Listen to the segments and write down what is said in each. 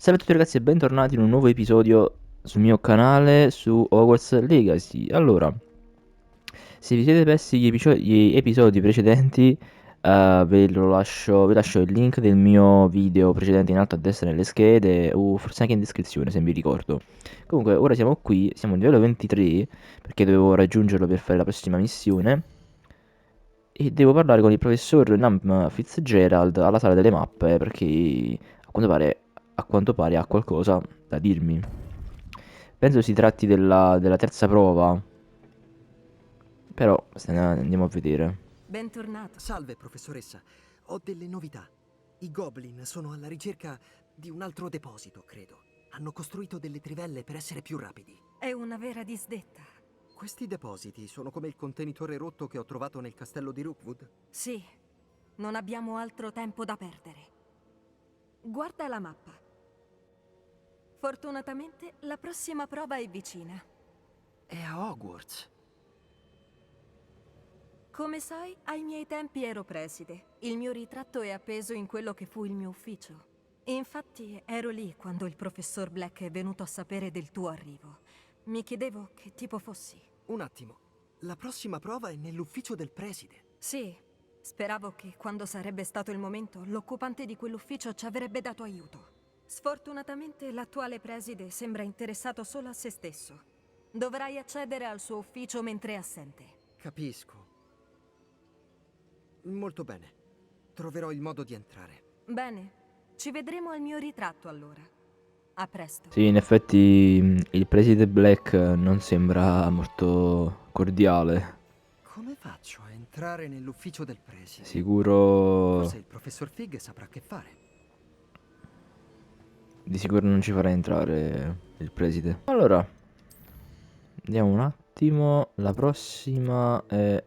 Salve a tutti ragazzi e bentornati in un nuovo episodio sul mio canale su Hogwarts Legacy. Allora, se vi siete persi gli episodi precedenti, vi lascio il link del mio video precedente in alto a destra nelle schede o forse anche in descrizione se mi ricordo. Comunque, ora siamo qui, siamo a livello 23 perché dovevo raggiungerlo per fare la prossima missione e devo parlare con il professor Nam Fitzgerald alla sala delle mappe perché a quanto pare ha qualcosa da dirmi. Penso si tratti della terza prova, però andiamo a vedere. Bentornato. Salve, professoressa. Ho delle novità. I Goblin sono alla ricerca di un altro deposito, credo. Hanno costruito delle trivelle per essere più rapidi. È una vera disdetta. Questi depositi sono come il contenitore rotto che ho trovato nel castello di Rookwood? Sì, non abbiamo altro tempo da perdere. Guarda la mappa. Fortunatamente la prossima prova è vicina. È a Hogwarts. Come sai, ai miei tempi ero preside. Il mio ritratto è appeso in quello che fu il mio ufficio. Infatti ero lì quando il professor Black è venuto a sapere del tuo arrivo. Mi chiedevo che tipo fossi. Un attimo. La prossima prova è nell'ufficio del preside. Sì, speravo che quando sarebbe stato il momento, l'occupante di quell'ufficio ci avrebbe dato aiuto. Sfortunatamente l'attuale preside sembra interessato solo a se stesso. Dovrai accedere al suo ufficio mentre è assente. Capisco. Molto bene. Troverò il modo di entrare. Bene, ci vedremo al mio ritratto allora. A presto. Sì, in effetti il preside Black non sembra molto cordiale. Come faccio a entrare nell'ufficio del preside? Sicuro... Forse il professor Fig saprà che fare. Di sicuro non ci farà entrare il preside. Allora, vediamo un attimo. La prossima è...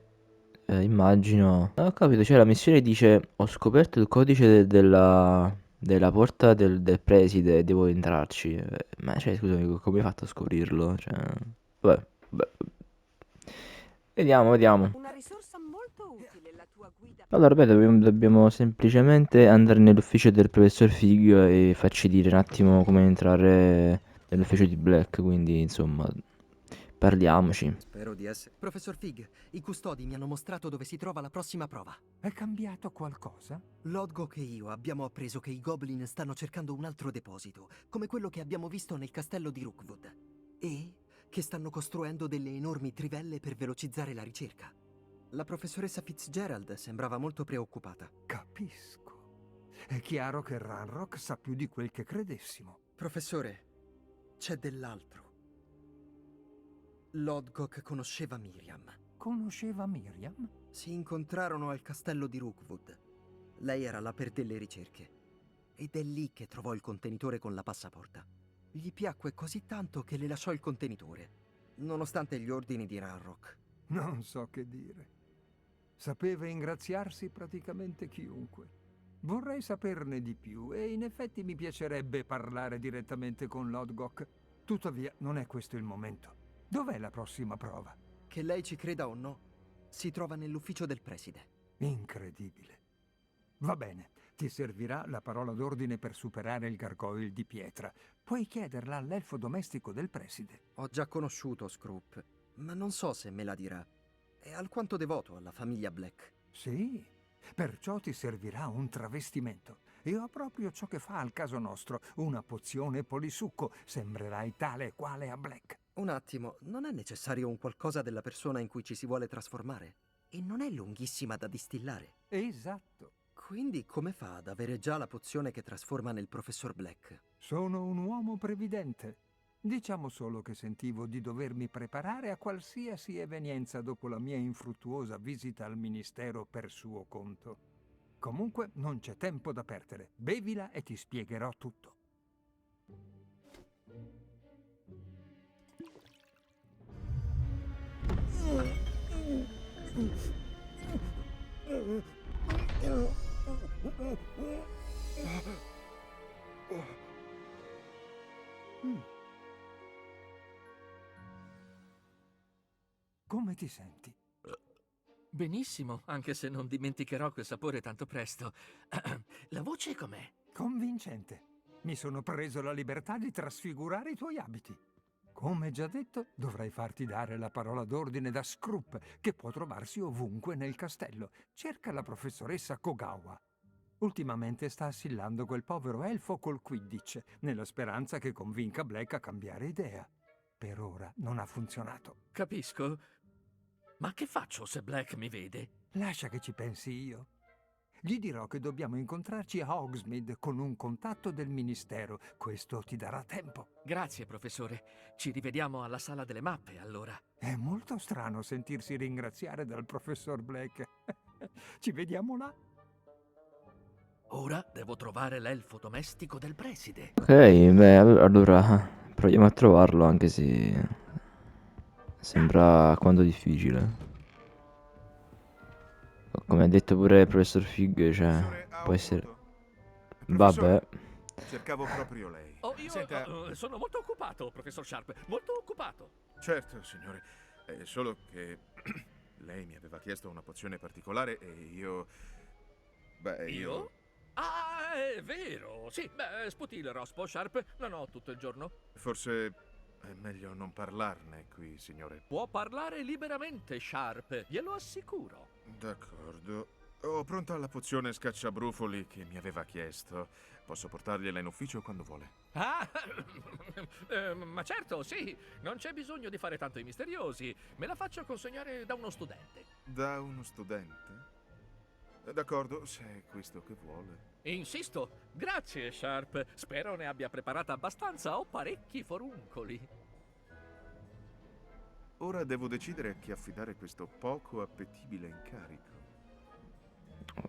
immagino... Ho capito, cioè la missione dice: ho scoperto il codice della porta del preside e devo entrarci. Ma cioè, scusami, come hai fatto a scoprirlo? Cioè... Vabbè, vabbè. Vediamo, vediamo. Una risorsa molto utile la tua guida. Allora, beh, dobbiamo semplicemente andare nell'ufficio del professor Fig e farci dire un attimo come entrare nell'ufficio di Black, quindi insomma, parliamoci. Spero di essere... Professor Fig, i custodi mi hanno mostrato dove si trova la prossima prova. È cambiato qualcosa? Lodgok e io abbiamo appreso che i Goblin stanno cercando un altro deposito, come quello che abbiamo visto nel castello di Rookwood. E che stanno costruendo delle enormi trivelle per velocizzare la ricerca. La professoressa Fitzgerald sembrava molto preoccupata. Capisco. È chiaro che Ranrock sa più di quel che credessimo. Professore, c'è dell'altro. Lodgok conosceva Miriam. Conosceva Miriam? Si incontrarono al castello di Rookwood. Lei era là per delle ricerche. Ed è lì che trovò il contenitore con la passaporta. Gli piacque così tanto che le lasciò il contenitore, nonostante gli ordini di Ranrock. Non so che dire. Sapeva ingraziarsi praticamente chiunque. Vorrei saperne di più e in effetti mi piacerebbe parlare direttamente con Lodgok. Tuttavia, non è questo il momento. Dov'è la prossima prova? Che lei ci creda o no, si trova nell'ufficio del preside. Incredibile. Va bene, ti servirà la parola d'ordine per superare il gargoyle di pietra. Puoi chiederla all'elfo domestico del preside. Ho già conosciuto Scroop, ma non so se me la dirà. È alquanto devoto alla famiglia Black. Sì, perciò ti servirà un travestimento. E ho proprio ciò che fa al caso nostro, una pozione polisucco. Sembrerai tale e quale a Black. Un attimo, non è necessario un qualcosa della persona in cui ci si vuole trasformare? E non è lunghissima da distillare. Esatto. Quindi come fa ad avere già la pozione che trasforma nel professor Black? Sono un uomo previdente. Diciamo solo che sentivo di dovermi preparare a qualsiasi evenienza dopo la mia infruttuosa visita al ministero per suo conto. Comunque non c'è tempo da perdere. Bevila e ti spiegherò tutto. Come ti senti? Benissimo, anche se non dimenticherò quel sapore tanto presto. La voce com'è? Convincente. Mi sono preso la libertà di trasfigurare i tuoi abiti. Come già detto, dovrai farti dare la parola d'ordine da Scroop, che può trovarsi ovunque nel castello. Cerca la professoressa Kogawa. Ultimamente sta assillando quel povero elfo col Quidditch, nella speranza che convinca Black a cambiare idea. Per ora non ha funzionato. Capisco. Ma che faccio se Black mi vede? Lascia che ci pensi io. Gli dirò che dobbiamo incontrarci a Hogsmeade con un contatto del ministero. Questo ti darà tempo. Grazie, professore. Ci rivediamo alla sala delle mappe, allora. È molto strano sentirsi ringraziare dal professor Black. Ci vediamo là. Ora devo trovare l'elfo domestico del preside. Ok, beh, allora proviamo a trovarlo, anche se sembra quanto difficile. Come ha detto pure il professor Fig, cioè, Professore può essere... Aoputo. Vabbè. Cercavo proprio lei. Oh, io Senta, sono molto occupato, professor Sharp. Molto occupato. certo, signore. È solo che lei mi aveva chiesto una pozione particolare e io... Beh, Io? Ah, è vero. Sì, beh, sputi il rospo, Sharp. Non ho tutto il giorno. Forse è meglio non parlarne qui, signore. Può parlare liberamente, Sharp. Glielo assicuro. D'accordo. Ho pronta la pozione scacciabrufoli che mi aveva chiesto. Posso portargliela in ufficio quando vuole. Ah, ma certo, sì. Non c'è bisogno di fare tanto i misteriosi. Me la faccio consegnare da uno studente. Da uno studente? D'accordo, se è questo che vuole. Insisto. Grazie, Sharp. Spero ne abbia preparata abbastanza. Ho parecchi foruncoli. Ora devo decidere a chi affidare questo poco appetibile incarico.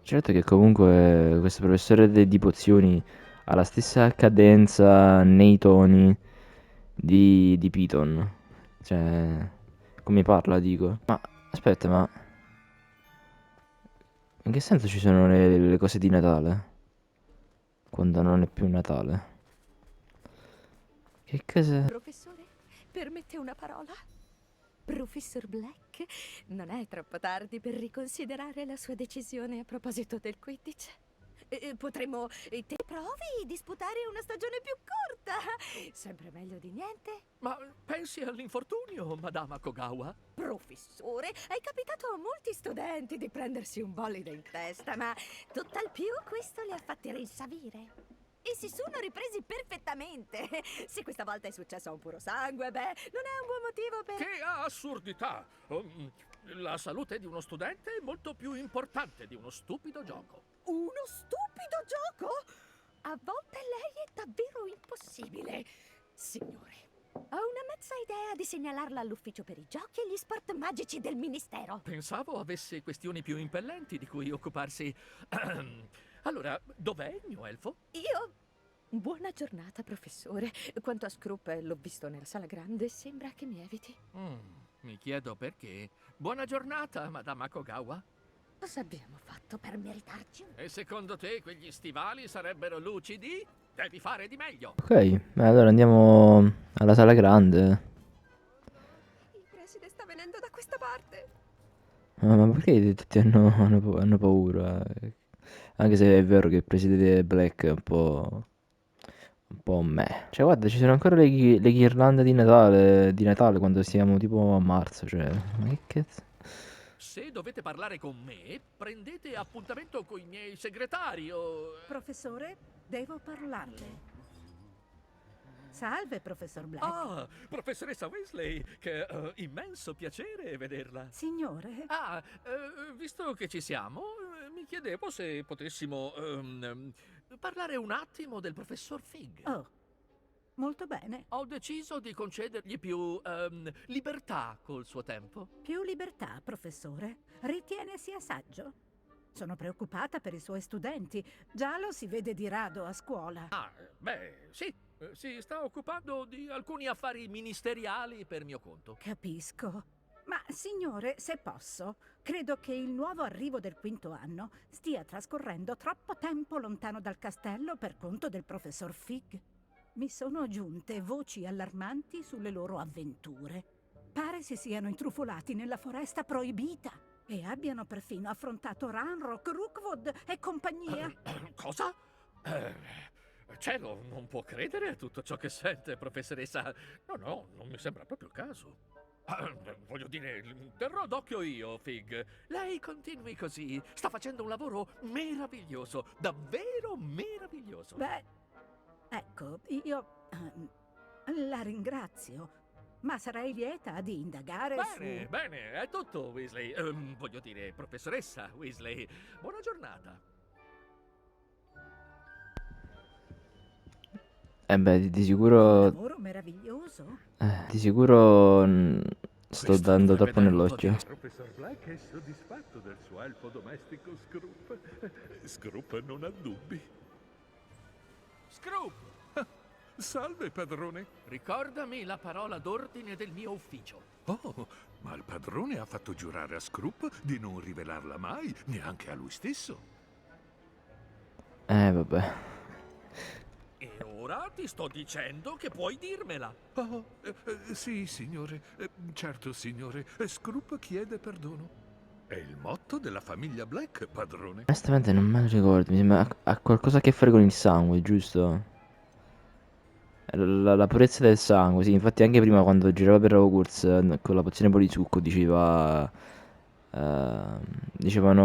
Certo che comunque questo professore di pozioni ha la stessa cadenza nei toni di Piton. Cioè, come parla, dico. Ma, aspetta, ma... In che senso ci sono le cose di Natale? Quando non è più Natale? Che cosa... Professore, permette una parola? Professor Black, non è troppo tardi per riconsiderare la sua decisione a proposito del Quidditch? Potremmo, te provi, disputare una stagione più corta. Sempre meglio di niente. Ma pensi all'infortunio, Madama Kogawa? Professore, è capitato a molti studenti di prendersi un bolide in testa, ma tutt'al più questo li ha fatti rinsavire. E si sono ripresi perfettamente. Se questa volta è successo a un puro sangue, beh, non è un buon motivo per... Che assurdità! La salute di uno studente è molto più importante di uno stupido gioco. Uno stupido gioco? A volte lei è davvero impossibile. Signore, ho una mezza idea di segnalarla all'ufficio per i giochi e gli sport magici del ministero. Pensavo avesse questioni più impellenti di cui occuparsi. Allora, dov'è il mio elfo? Io... Buona giornata, professore. Quanto a Scroop, l'ho visto nella sala grande, sembra che mi eviti. Mi chiedo perché. Buona giornata, Madama Kogawa. Cosa abbiamo fatto per meritarci? E secondo te quegli stivali sarebbero lucidi? Devi fare di meglio. Ok, beh, allora andiamo alla sala grande. Il preside sta venendo da questa parte. Ma perché tutti hanno paura? Anche se è vero che il presidente Black è un po'... un po' meh. Cioè, guarda, ci sono ancora le ghirlande di Natale quando siamo tipo a marzo, cioè... Ma che cazzo? Se dovete parlare con me, prendete appuntamento con i miei segretari o... Professore, devo parlarle. Salve, professor Black. Ah, professoressa Weasley, che immenso piacere vederla. Signore, Visto che ci siamo, mi chiedevo se potessimo parlare un attimo del professor Fig. oh, molto bene. Ho deciso di concedergli più libertà col suo tempo. Più libertà, professore. Ritiene sia saggio? Sono preoccupata per i suoi studenti. Già lo si vede di rado a scuola. Beh, sì, si sta occupando di alcuni affari ministeriali per mio conto. Capisco. Ma, signore, se posso, credo che il nuovo arrivo del quinto anno stia trascorrendo troppo tempo lontano dal castello per conto del professor Fig. Mi sono giunte voci allarmanti sulle loro avventure. Pare si siano intrufolati nella foresta proibita e abbiano perfino affrontato Ranrock, Rookwood e compagnia. Cosa? Cielo, non può credere a tutto ciò che sente, professoressa. No, non mi sembra proprio il caso. Voglio dire, terrò d'occhio io, Fig. Lei continui così. Sta facendo un lavoro meraviglioso, davvero meraviglioso. Beh, ecco, io la ringrazio, ma sarei lieta di indagare Bene, su... bene, è tutto, Weasley. Voglio dire, professoressa Weasley. Buona giornata. Beh, di Un sicuro... lavoro meraviglioso? Di sicuro sto Questo dando dovrebbe troppo dare un po' nell'occhio. di... Professor Black è soddisfatto del suo elfo domestico Scroop. Scroop non ha dubbi. Scroop, Salve, padrone. ricordami la parola d'ordine del mio ufficio. Oh, ma il padrone ha fatto giurare a Scroop di non rivelarla mai, neanche a lui stesso. Vabbè. E ora ti sto dicendo che puoi dirmela. Oh, sì, signore. Certo, signore. Scroop chiede perdono. È il motto della famiglia Black, padrone. Onestamente non me lo ricordo. Mi sembra ha qualcosa a che fare con il sangue, giusto? La purezza del sangue, sì. Infatti anche prima quando girava per Hogwarts con la pozione polisucco dicevano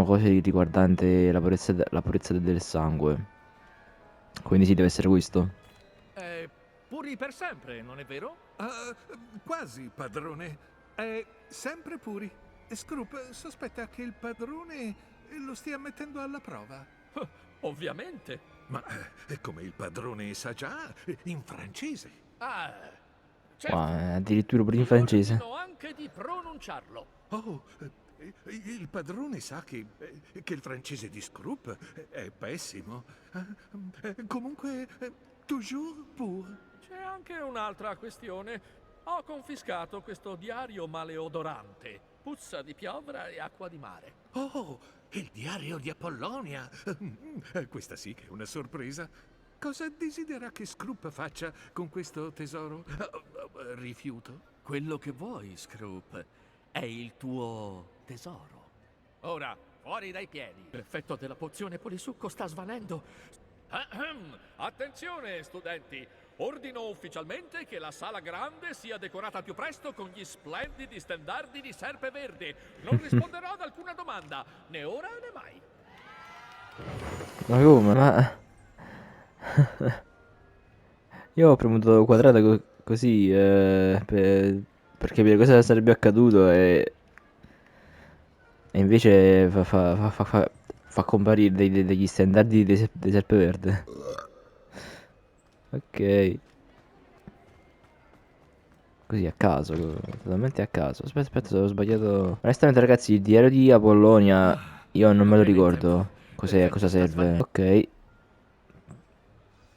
cose riguardanti la purezza del sangue. Quindi sì, deve essere questo. Puri per sempre, non è vero? Ah, quasi, padrone. È sempre puri. Scroop sospetta che il padrone lo stia mettendo alla prova. Ovviamente. Ma come il padrone sa già, in francese. Ah, certo. Wow, addirittura pure in Ti francese. ordino anche di pronunciarlo. Oh, il padrone sa che il francese di Scroop è pessimo. Comunque, toujours pour. C'è anche un'altra questione. Ho confiscato questo diario maleodorante. Puzza di piovra e acqua di mare. Oh, il diario di Apollonia. Questa sì che è una sorpresa. Cosa desidera che Scroop faccia con questo tesoro? Rifiuto. Quello che vuoi, Scroop, è il tuo tesoro. Ora, fuori dai piedi. L'effetto della pozione polisucco sta svanendo. Attenzione, studenti! Ordino ufficialmente che la sala grande sia decorata al più presto con gli splendidi stendardi di Serpe Verde. Non risponderò ad alcuna domanda, né ora né mai. Ma come? Io ho premuto quadrato così per capire cosa sarebbe accaduto e invece fa comparire degli standardi di Serpeverde. Ok. Così a caso, totalmente a caso. Aspetta, ho sbagliato. Onestamente, ragazzi, il diario di Apollonia io non me lo ricordo. Cosa serve? Ok.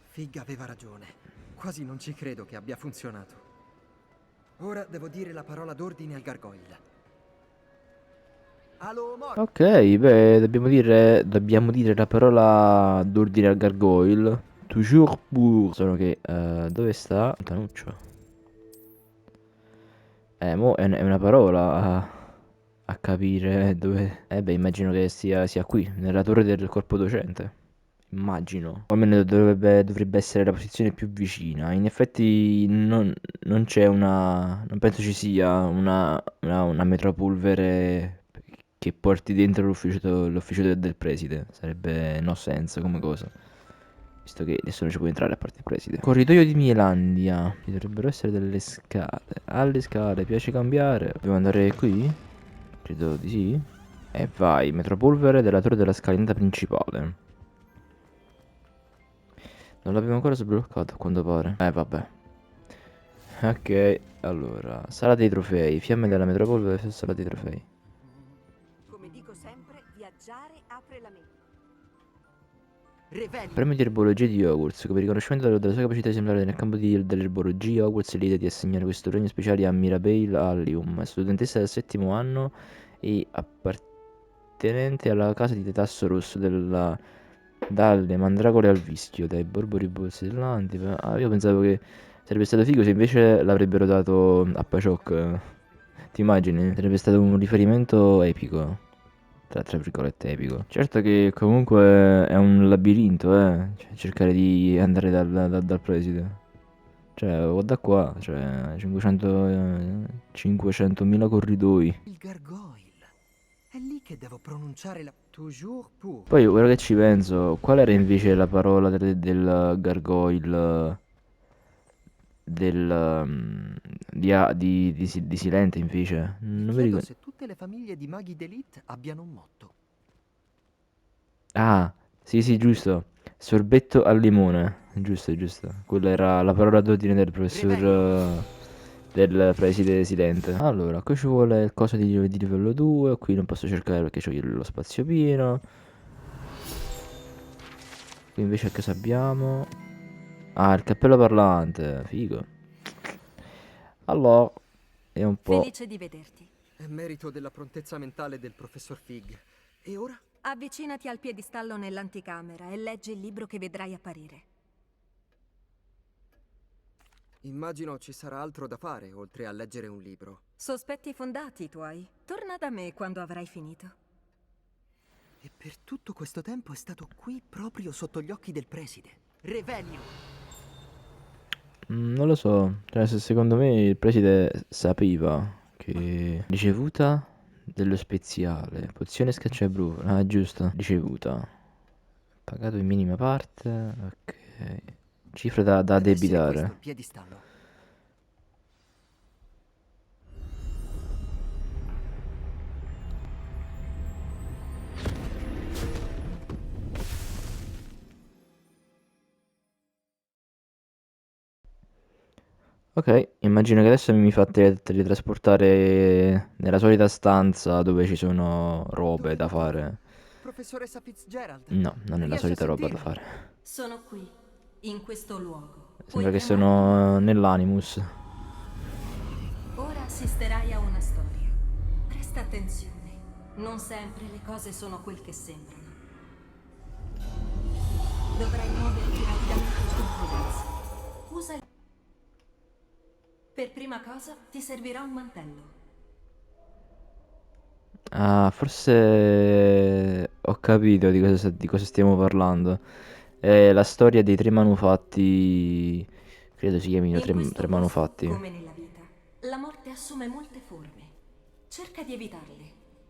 Fig aveva ragione. Quasi non ci credo che abbia funzionato. Ora devo dire la parola d'ordine al gargoyle. Allo Mor! Ok, beh, dobbiamo dire la parola d'ordine al gargoyle. Toujours pour. Solo che, dove sta? Tanuccio. Mo è una parola a capire dove... beh, immagino che sia qui, nella torre del corpo docente. Immagino. O almeno dovrebbe essere la posizione più vicina. In effetti non c'è una... Non penso ci sia una metropolvere che porti dentro l'ufficio del preside. Sarebbe no sense come cosa. Visto che nessuno ci può entrare a parte il preside. Corridoio di Mielandia. Ci dovrebbero essere delle scale. Alle scale, piace cambiare. Dobbiamo andare qui? Credo di sì. E vai, metropolvere della torre della scalinata principale. Non l'abbiamo ancora sbloccato a quanto pare. Vabbè. Ok, allora. Sala dei trofei. Fiamme della metropolvere su sala dei trofei. Come dico sempre, viaggiare apre la mente. Revelli! Premio di erbologia di Hogwarts. Come riconoscimento della sua capacità esemplare nel campo dell'erbologia, Hogwarts è l'idea di assegnare questo premio speciale a Mirabelle Allium, studentessa del 7° anno e appartenente alla casa di Tetasso Rosso dalle mandragore al vischio, dai borbori bolsi dell'antipa. Io pensavo che sarebbe stato figo se invece l'avrebbero dato a Paciok. Ti immagini? Sarebbe stato un riferimento epico. tra virgolette epico. Certo che comunque è un labirinto, cioè, cercare di andare dal preside. Cioè, o da qua, cioè, 500.000 corridoi. Il gargoyle. È lì che devo pronunciare la toujours pour. Poi, ora che ci penso, qual era invece la parola del gargoyle di Silente invece? Mi Non mi chiedo ricordo. se tutte le famiglie di maghi d'élite abbiano un motto. Ah, sì, sì, giusto. Sorbetto al limone. Giusto, giusto. Quella era la parola d'ordine del professor del preside Silente. Allora, qui ci vuole il coso di livello 2. Qui non posso cercare perché c'ho lo spazio pieno. Qui invece cosa abbiamo? Ah, il cappello parlante. Figo. Allora, è un po'... Felice di vederti. È merito della prontezza mentale del professor Fig. E ora? Avvicinati al piedistallo nell'anticamera e leggi il libro che vedrai apparire. Immagino ci sarà altro da fare, oltre a leggere un libro. Sospetti fondati tuoi. Torna da me quando avrai finito. E per tutto questo tempo è stato qui proprio sotto gli occhi del preside. Revelio! Non lo so, cioè secondo me il preside sapeva che ricevuta dello speziale, pozione scacciabrufolo, ah giusto, ricevuta, pagato in minima parte, ok, cifra da Deve essere questo il addebitare. piedistallo. Ok, immagino che adesso mi fa teletrasportare nella solita stanza dove ci sono robe da fare. Professoressa Fitzgerald. No, non è la Riesci a solita roba da sentirmi? fare. Sono qui, in questo luogo. Sembra che Puoi sono nell'Animus. Ora assisterai a una storia. Presta attenzione. Non sempre le cose sono quel che sembrano. Dovrai muoverti rapidamente con prudenza. Usa il... Per prima cosa ti servirà un mantello. Ah, forse ho capito di cosa stiamo parlando. È la storia dei tre manufatti. Credo si chiamino In questo tre posto, manufatti. come nella vita, la morte assume molte forme. Cerca di evitarle,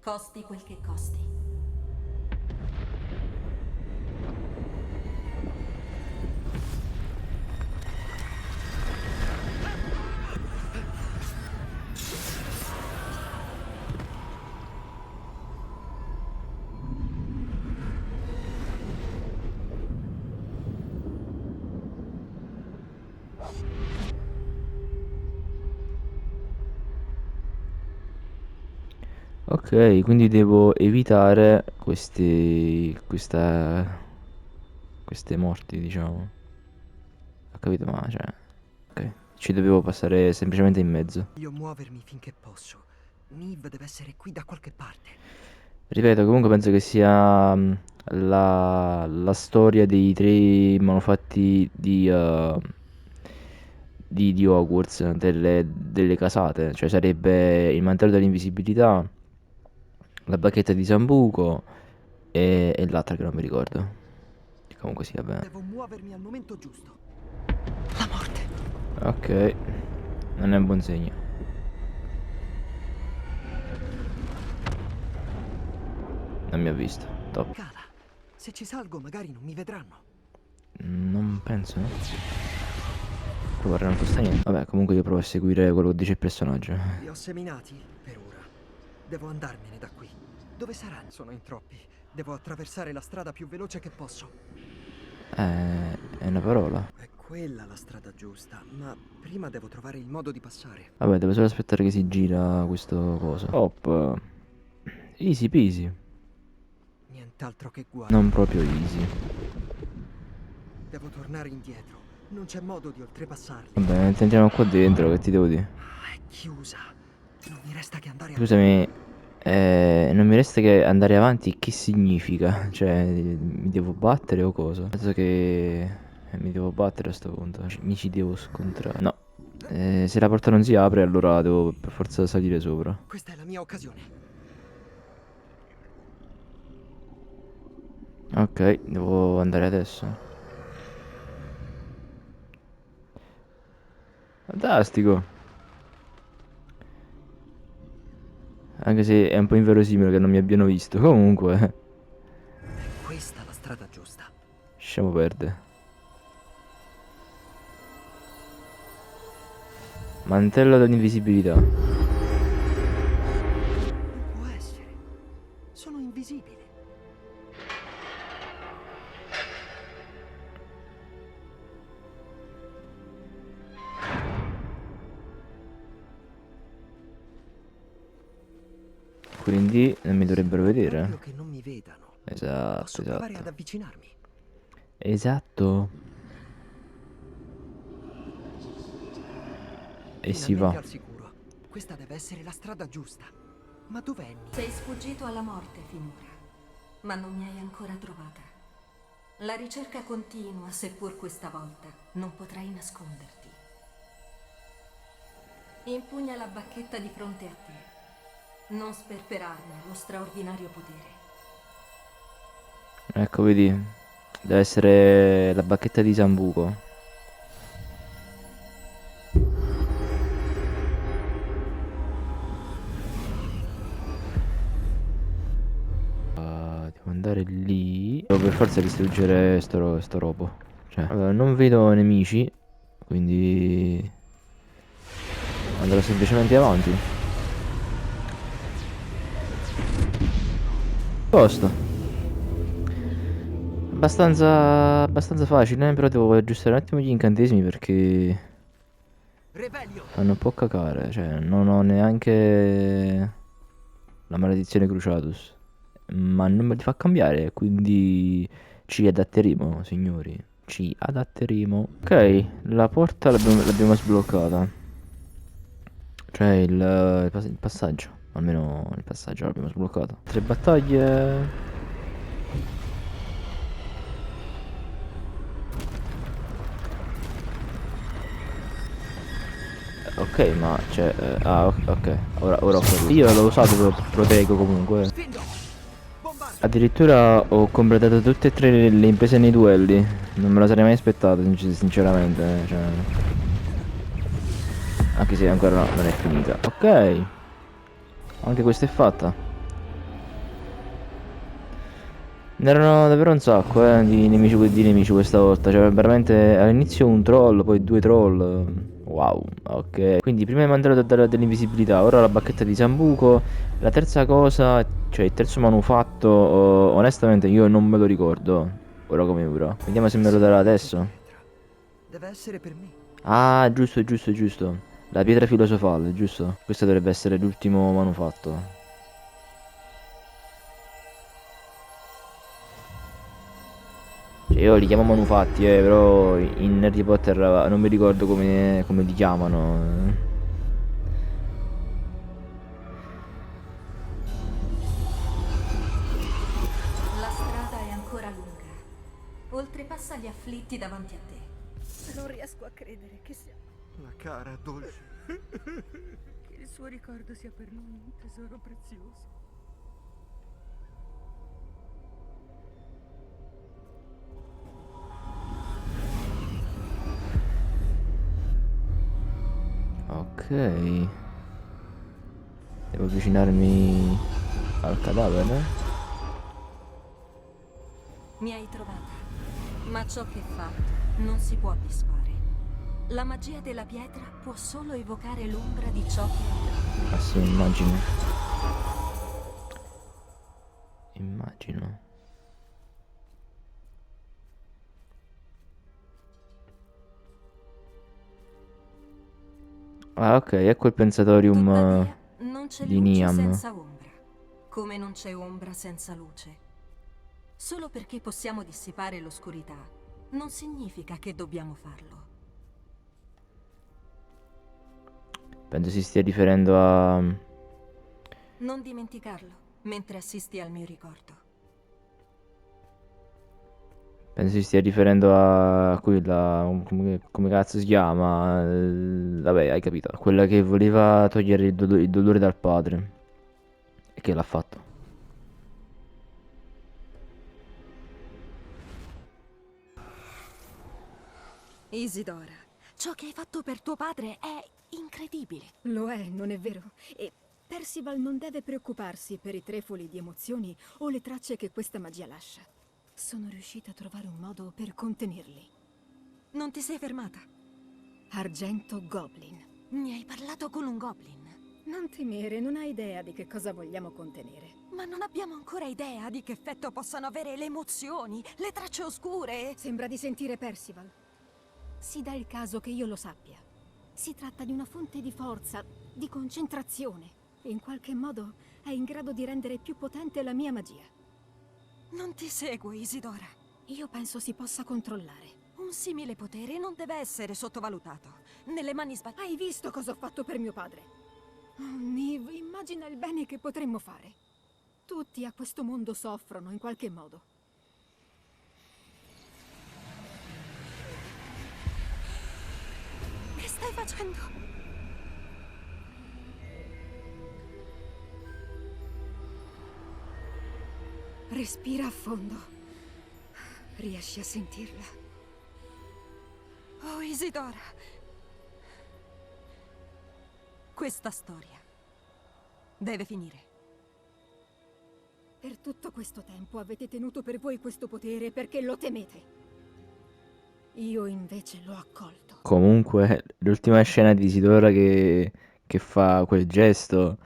costi quel che costi. Ok, quindi devo evitare queste morti, diciamo. Ho capito, ma cioè. Ok, ci dovevo passare semplicemente in mezzo. Voglio muovermi finché posso. Niv deve essere qui da qualche parte. Ripeto, comunque penso che sia la storia dei tre manufatti di Hogwarts, delle casate. Cioè sarebbe il mantello dell'invisibilità, la bacchetta di Sambuco e l'altra che non mi ricordo. Che comunque sia bene. Devo muovermi al momento giusto. La morte. Ok, non è un buon segno. Non mi ha visto. Top. Cala. Se ci salgo magari non mi vedranno. Non penso, no? Provare non costa niente. Vabbè, comunque io provo a seguire quello che dice il personaggio. Li ho seminati per ora. Devo andarmene da qui. Dove saranno? Sono in troppi. Devo attraversare la strada più veloce che posso. È una parola. È quella la strada giusta, ma prima devo trovare il modo di passare. Vabbè, devo solo aspettare che si gira questo coso. Top. Easy peasy. Nient'altro che guai. Non proprio easy. Devo tornare indietro. Non c'è modo di oltrepassarli. Vabbè, entriamo qua dentro, che ti devo dire? È chiusa. Non mi resta che andare Scusami, non mi resta che andare avanti, che significa? Cioè, mi devo battere o cosa? Penso che mi devo battere a sto punto. Mi ci devo scontrare. No. Se la porta non si apre, allora devo per forza salire sopra. Questa è la mia occasione. Ok, devo andare adesso. Fantastico. Anche se è un po' inverosimile che non mi abbiano visto. Comunque, È questa la strada giusta. lasciamo perdere. Mantello dell'invisibilità. Non può essere. Sono invisibile. Quindi non mi dovrebbero Proprio vedere. che non mi vedano. Esatto, Posso provare ad esatto. avvicinarmi. Esatto. E si Finalmente va. al sicuro. Questa deve essere la strada giusta. Ma dov'è Nick? Sei sfuggito alla morte finora, ma non mi hai ancora trovata. La ricerca continua, seppur questa volta non potrai nasconderti. Impugna la bacchetta di fronte a te. Non sperperarne lo straordinario potere. Ecco, vedi. Deve essere la bacchetta di Sambuco. Devo andare lì. Devo per forza distruggere sto robo. Cioè, allora, non vedo nemici. Quindi andrò semplicemente avanti. Posto. Abbastanza facile, però devo aggiustare un attimo gli incantesimi perché Revelio! fanno un po' cacare. Cioè, non ho neanche la maledizione Cruciatus. Ma non me li fa cambiare, quindi ci adatteremo, signori. Ci adatteremo. Ok, la porta l'abbiamo sbloccata. Cioè il passaggio. Almeno il passaggio l'abbiamo sbloccato. 3 battaglie. Ok, ma c'è... ok. Ora ho capito. Io l'ho usato, proteggo comunque. Addirittura ho completato tutte e tre le imprese nei duelli. Non me lo sarei mai aspettato, sinceramente. Cioè... Anche se ancora non è finita. Ok. Anche questa è fatta. Ne erano davvero un sacco, di nemici questa volta. Cioè, veramente all'inizio un troll, poi 2 troll. Wow, ok. Quindi prima il mantello dell'invisibilità, ora la bacchetta di Sambuco. La terza cosa, cioè il terzo manufatto, onestamente io non me lo ricordo. Ora come ora. Vediamo se me lo darà adesso. Deve essere per me. Ah, giusto, giusto, giusto. La pietra filosofale, giusto? Questo dovrebbe essere l'ultimo manufatto. Cioè, io li chiamo manufatti, però in Harry Potter non mi ricordo come li chiamano. La strada è ancora lunga. Oltrepassa gli afflitti davanti a te. Non riesco a credere che sia... La cara, dolce. che il suo ricordo sia per lui un tesoro prezioso. Ok. Devo avvicinarmi al cadavere. Mi hai trovata, ma ciò che è fatto non si può disfare. La magia della pietra può solo evocare l'ombra di ciò che è. Ah sì, immagino. Immagino. Ah ok, ecco il pensatorium Tuttavia, non c'è di luce Niam. senza ombra, come non c'è ombra senza luce. Solo perché possiamo dissipare l'oscurità, non significa che dobbiamo farlo. Penso si stia riferendo a... Non dimenticarlo mentre assisti al mio ricordo. Penso si stia riferendo a quella... come cazzo si chiama? Vabbè, hai capito. Quella che voleva togliere il dolore dal padre. E che l'ha fatto. Isidora, ciò che hai fatto per tuo padre è incredibile. Lo è, non è vero? E Percival non deve preoccuparsi per i trefoli di emozioni o le tracce che questa magia lascia. Sono riuscita a trovare un modo per contenerli. Non ti sei fermata? Argento Goblin. Mi hai parlato con un goblin. Non temere, non hai idea di che cosa vogliamo contenere. Ma non abbiamo ancora idea di che effetto possano avere le emozioni, le tracce oscure. Sembra di sentire Percival. Si dà il caso che io lo sappia. Si tratta di una fonte di forza, di concentrazione. E in qualche modo è in grado di rendere più potente la mia magia. Non ti seguo, Isidora. Io penso si possa controllare. Un simile potere non deve essere sottovalutato. Nelle mani sbagliate. Hai visto cosa ho fatto per mio padre? Oh, Niamh, immagina il bene che potremmo fare. Tutti a questo mondo soffrono in qualche modo. Che stai facendo? Respira a fondo. Riesci a sentirla? Oh, Isidora. Questa storia deve finire. Per tutto questo tempo avete tenuto per voi questo potere perché lo temete. Io invece l'ho accolto. Comunque, l'ultima scena di Isidora che fa quel gesto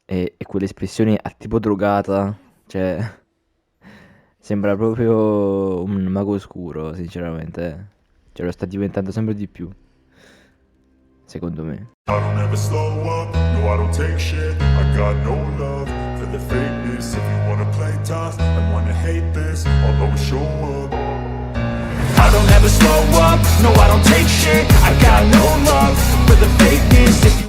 e quell'espressione a tipo drogata, cioè, sembra proprio un mago oscuro, sinceramente. Cioè, lo sta diventando sempre di più, secondo me. I don't ever slow up, no I don't take shit. I got no love for the fakeness. If you wanna play tough and wanna hate this, I'll always show up. I don't ever slow up, no I don't take shit. I got no love for the fakeness. If you